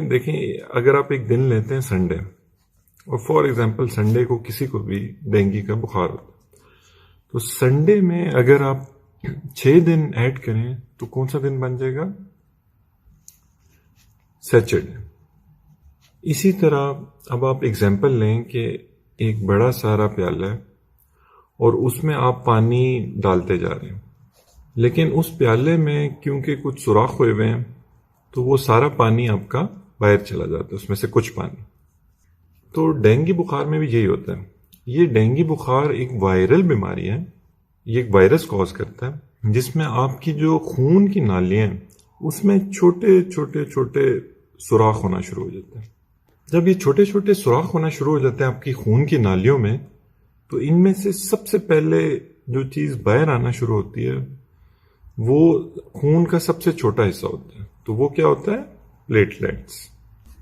دیکھیں، اگر آپ ایک دن لیتے ہیں سنڈے، اور فار ایگزامپل سنڈے کو کسی کو بھی ڈینگی کا بخار ہوتا ہے، تو سنڈے میں اگر آپ 6 دن ایڈ کریں تو کون سا دن بن جائے گا؟ سیچرڈے۔ اسی طرح اب آپ ایگزامپل لیں کہ ایک بڑا سارا پیالہ ہے اور اس میں آپ پانی ڈالتے جا رہے ہیں، لیکن اس پیالے میں کیونکہ کچھ سوراخ ہوئے ہوئے ہیں تو وہ سارا پانی آپ کا باہر چلا جاتا ہے، اس میں سے کچھ پانی۔ تو ڈینگی بخار میں بھی یہی ہوتا ہے۔ یہ ڈینگی بخار ایک وائرل بیماری ہے، یہ ایک وائرس کاز کرتا ہے، جس میں آپ کی جو خون کی نالیاں ہیں اس میں چھوٹے چھوٹے چھوٹے سوراخ ہونا شروع ہو جاتے ہیں۔ جب یہ چھوٹے چھوٹے سوراخ ہونا شروع ہو جاتے ہیں آپ کی خون کی نالیوں میں، تو ان میں سے سب سے پہلے جو چیز باہر آنا شروع ہوتی ہے وہ خون کا سب سے چھوٹا حصہ ہوتا ہے۔ تو وہ کیا ہوتا ہے؟ پلیٹلیٹس۔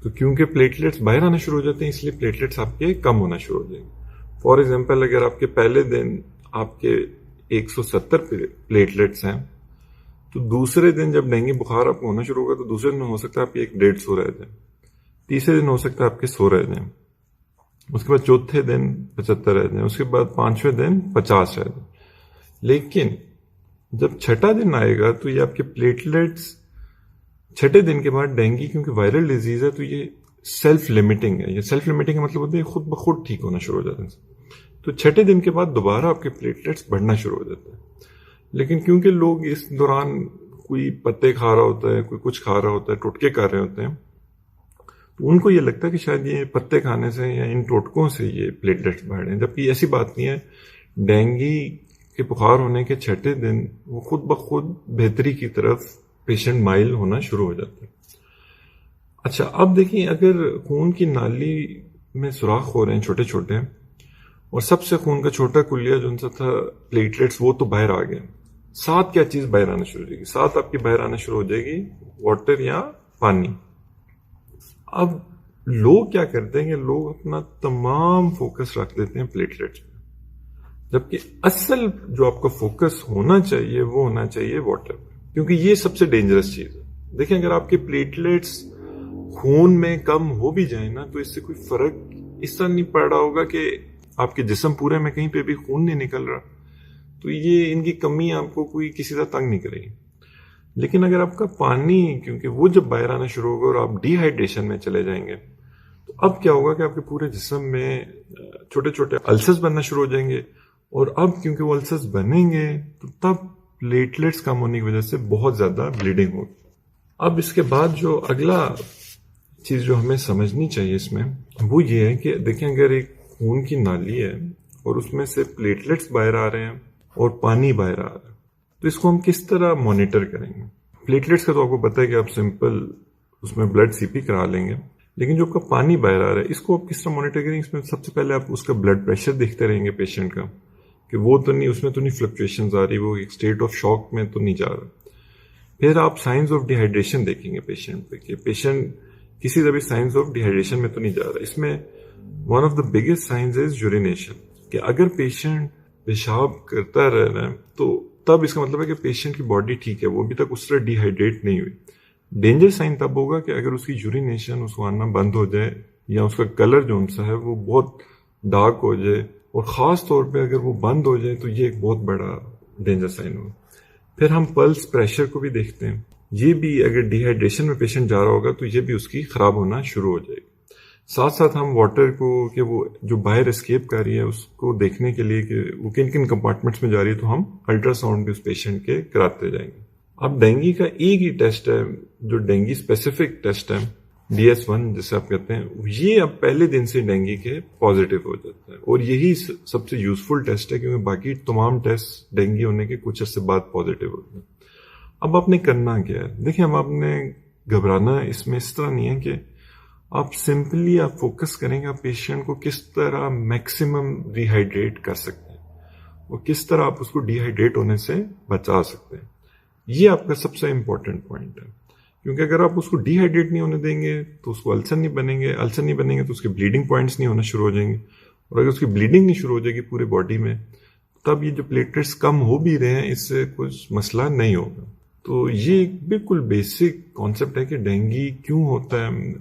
تو کیونکہ پلیٹلیٹس باہر آنا شروع ہو جاتے ہیں، اس لیے پلیٹلیٹس آپ کے کم ہونا شروع ہو جائیں گے۔ فار ایگزامپل اگر آپ کے پہلے دن آپ کے 170 پلیٹلیٹس ہیں، تو دوسرے دن جب ڈینگی بخار آپ کو ہونا شروع ہوگا تو دوسرے دن ہو سکتا ہے آپ کے 150 رہ جائیں، تیسرے دن ہو سکتا ہے آپ کے 100 رہ جائیں، اس کے بعد چوتھے دن 75 رہ جائیں، اس کے بعد 5ویں دن 50 رہ جائیں۔ لیکن جب چھٹا دن آئے گا تو یہ آپ کے پلیٹلیٹس چھٹے دن کے بعد، ڈینگی کیونکہ وائرل ڈیزیز ہے تو یہ سیلف لمیٹنگ ہے۔ یہ سیلف لمیٹنگ کا مطلب ہوتا ہے خود بخود ٹھیک ہونا شروع ہو جاتا ہے۔ تو چھٹے دن کے بعد دوبارہ آپ کے پلیٹلیٹس بڑھنا شروع ہو جاتے ہیں۔ لیکن کیونکہ لوگ اس دوران کوئی پتے کھا رہا ہوتا ہے، کوئی کچھ کھا رہا ہوتا ہے، ٹوٹکے کھا رہے ہوتے ہیں، تو ان کو یہ لگتا ہے کہ شاید یہ پتے کھانے سے یا ان ٹوٹکوں سے یہ پلیٹلیٹس بڑھ رہے ہیں، جبکہ ایسی بات نہیں ہے۔ ڈینگی کے بخار ہونے کے چھٹے دن وہ خود بخود بہتری کی طرف پیشنٹ مائل ہونا شروع ہو جاتا ہے۔ اچھا، اب دیکھیں اگر خون کی نالی میں سوراخ ہو رہے ہیں چھوٹے چھوٹے، اور سب سے خون کا چھوٹا کلیہ جو ان سے تھا پلیٹلیٹس، وہ تو باہر آ گئے، ساتھ کیا چیز باہر آنا شروع ہو جائے گی؟ ساتھ آپ کی باہر آنا شروع ہو جائے گی واٹر یا پانی۔ اب لوگ کیا کرتے ہیں کہ لوگ اپنا تمام فوکس رکھ دیتے ہیں پلیٹلیٹس پہ، جبکہ اصل جو آپ کا فوکس ہونا چاہیے وہ ہونا چاہیے واٹر پہ، کیونکہ یہ سب سے ڈینجرس چیز ہے۔ دیکھیں اگر آپ کے پلیٹلیٹس خون میں کم ہو بھی جائیں نا تو اس سے کوئی فرق اس طرح نہیں پڑ رہا ہوگا کہ آپ کے جسم پورے میں کہیں پہ بھی خون نہیں نکل رہا، تو یہ ان کی کمی آپ کو کوئی کسی طرح تنگ نہیں کرے گی۔ لیکن اگر آپ کا پانی، کیونکہ وہ جب باہر آنا شروع ہوگا اور آپ ڈی ہائیڈریشن میں چلے جائیں گے، تو اب کیا ہوگا کہ آپ کے پورے جسم میں چھوٹے چھوٹے السرز بننا شروع ہو جائیں گے، اور اب کیونکہ وہ السرز بنیں گے تو تب پلیٹلیٹس کم ہونے کی وجہ سے بہت زیادہ بلیڈنگ ہوگی۔ اب اس کے بعد جو اگلا چیز جو ہمیں سمجھنی چاہیے اس میں، وہ یہ ہے کہ دیکھیں اگر ایک خون کی نالی ہے اور اس میں سے پلیٹلیٹس باہر آ رہے ہیں اور پانی باہر آ رہا ہے، تو اس کو ہم کس طرح مانیٹر کریں گے؟ پلیٹلیٹس کا تو آپ کو پتہ ہے کہ آپ سمپل اس میں بلڈ سی پی کرا لیں گے، لیکن جو آپ کا پانی باہر آ رہا ہے اس کو آپ کس طرح مانیٹر کریں گے؟ اس میں سب سے پہلے آپ اس کا بلڈ پریشر دیکھتے رہیں گے پیشنٹ کا، کہ وہ تو نہیں، اس میں تو نہیں فلکچویشنز آ رہی، وہ ایک اسٹیٹ آف شاک میں تو نہیں جا رہا۔ پھر آپ سائنز آف ڈی ہائیڈریشن دیکھیں گے پیشنٹ پہ، کہ پیشنٹ کسی طرح بھی سائنز آف ڈی ہائیڈریشن میں تو نہیں جا رہا۔ اس میں one of the biggest signs is urination, کہ اگر پیشنٹ پیشاب کرتا رہ رہا ہے تو تب اس کا مطلب ہے کہ پیشنٹ کی باڈی ٹھیک ہے، وہ ابھی تک اس طرح ڈی ہائیڈریٹ نہیں ہوئی۔ ڈینجر سائن تب ہوگا کہ اگر اس کی یورینیشن اس کو آنا بند ہو جائے، یا اس کا کلر جو سا ہے وہ بہت ڈارک ہو جائے، اور خاص طور پہ اگر وہ بند ہو جائے تو یہ ایک بہت بڑا ڈینجر سائن ہوگا۔ پھر ہم پلس پریشر کو بھی دیکھتے ہیں، یہ بھی اگر ڈی ہائیڈریشن میں پیشنٹ جا رہا ہوگا تو یہ بھی اس کی خراب ہونا شروع ہو جائے گی۔ ساتھ ساتھ ہم واٹر کو، کہ وہ جو باہر اسکیپ کر رہی ہے اس کو دیکھنے کے لیے کہ وہ کن کن کمپارٹمنٹس میں جا رہی ہے، تو ہم الٹرا ساؤنڈ بھی اس پیشنٹ کے کراتے جائیں گے۔ اب ڈینگی کا ایک ہی ٹیسٹ ہے جو ڈینگی اسپیسیفک ٹیسٹ ہے، DS1 جسے آپ کہتے ہیں، یہ اب پہلے دن سے ڈینگی کے پازیٹیو ہو جاتا ہے، اور یہی سب سے یوزفل ٹیسٹ ہے، کیونکہ باقی تمام ٹیسٹ ڈینگی ہونے کے کچھ عرصے بعد پازیٹیو ہوتے ہیں۔ اب آپ نے کرنا کیا ہے؟ دیکھیں اب آپ نے گھبرانا اس میں اس طرح نہیں ہے کہ آپ سمپلی آپ فوکس کریں گے آپ پیشنٹ کو کس طرح میکسیمم ری ہائیڈریٹ کر سکتے ہیں، اور کس طرح آپ اس کو ڈی ہائیڈریٹ ہونے سے بچا سکتے ہیں۔ یہ آپ کا سب سے امپورٹنٹ پوائنٹ ہے، کیونکہ اگر آپ اس کو ڈی ہائیڈریٹ نہیں ہونے دیں گے تو اس کو السر نہیں بنیں گے، السر نہیں بنیں گے تو اس کے بلیڈنگ پوائنٹس نہیں ہونا شروع ہو جائیں گے، اور اگر اس کی بلیڈنگ نہیں شروع ہو جائے گی پورے باڈی میں، تب یہ جو پلیٹلیٹس کم ہو بھی رہے ہیں اس سے کچھ مسئلہ نہیں ہوگا۔ تو یہ ایک بالکل بیسک کانسیپٹ ہے کہ ڈینگی کیوں ہوتا ہے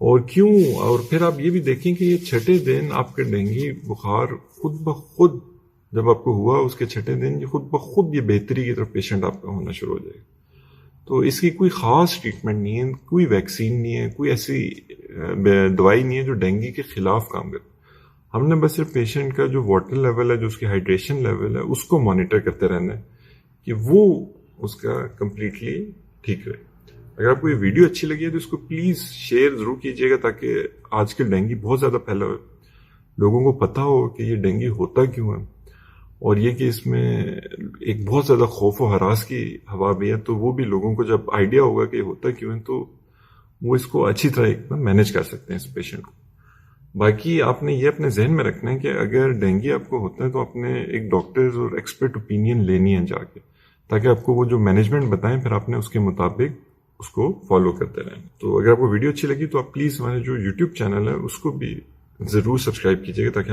اور کیوں. اور پھر آپ یہ بھی دیکھیں کہ یہ چھٹے دن آپ کے ڈینگی بخار خود بخود جب آپ کو ہوا اس کے چھٹے دن یہ خود بخود یہ بہتری کی طرف پیشنٹ آپ کا ہونا شروع ہو جائے گا. تو اس کی کوئی خاص ٹریٹمنٹ نہیں ہے, کوئی ویکسین نہیں ہے, کوئی ایسی دوائی نہیں ہے جو ڈینگی کے خلاف کام کرے. ہم نے بس صرف پیشنٹ کا جو واٹر لیول ہے, جو اس کی ہائیڈریشن لیول ہے, اس کو مانیٹر کرتے رہنا ہے کہ وہ اس کا کمپلیٹلی ٹھیک رہے. اگر آپ کو یہ ویڈیو اچھی لگی ہے تو اس کو پلیز شیئر ضرور کیجیے گا تاکہ آج کل ڈینگی بہت زیادہ پھیلا ہو, لوگوں کو پتہ ہو کہ یہ ڈینگی ہوتا کیوں ہے, اور یہ کہ اس میں ایک بہت زیادہ خوف و ہراس کی ہوا بھی ہے. تو وہ بھی لوگوں کو جب آئیڈیا ہوگا کہ یہ ہوتا کیوں ہے تو وہ اس کو اچھی طرح مینیج کر سکتے ہیں اس پیشنٹ کو. باقی آپ نے یہ اپنے ذہن میں رکھنا ہے کہ اگر ڈینگی آپ کو ہوتا ہے تو آپ نے ایک ڈاکٹرز اور ایکسپرٹ اوپینین لینی ہے جا کے, تاکہ آپ کو وہ جو مینجمنٹ بتائیں پھر آپ نے اس کے مطابق اس کو فالو کرتے رہیں. تو اگر آپ کو ویڈیو اچھی لگی تو آپ پلیز ہمارے جو یوٹیوب چینل ہے اس کو بھی ضرور سبسکرائب کیجیے گا تاکہ